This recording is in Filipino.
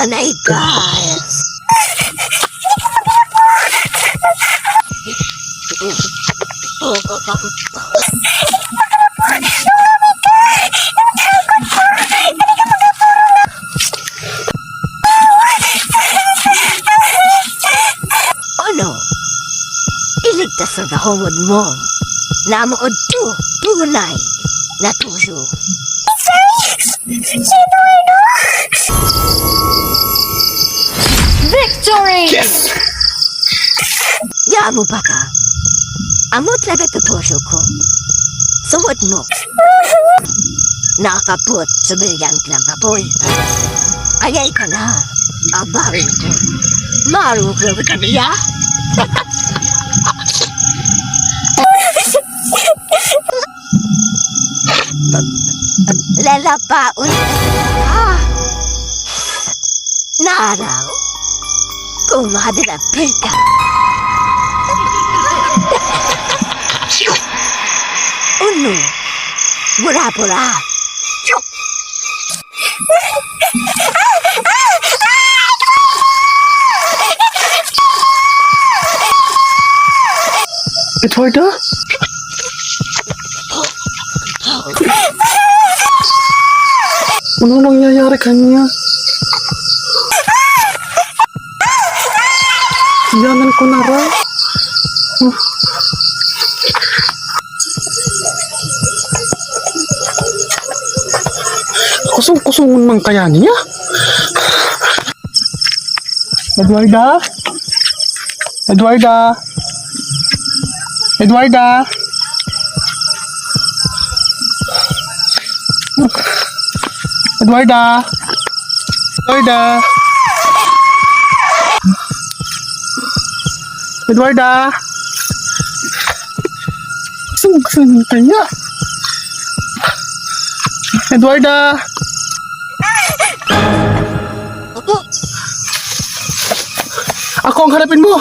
Anay guys. Ano? Iligtas sa dahongod mo. Namuod to, tunay, natuso. Victory! Yes! Yamu pa ka. Amot laga tutusyo ko. Suwad mo. Nakaput sa bilyang lang apoy. Ayay ka na. Abarin ko. Maruklo ka niya. Lalapaon. Naraw. Kumadalapil ka. Uno. Pura-pura. Chok. Edwarda? Ano nangyayari kanya? Yaman ko na ra. Kusong-kusungon man kaya niya? Edwarda? Edwarda? Edwarda? Edwarda? Edwarda? Edwarda? Saan kaya? Edwarda? Ako ang harapin mo!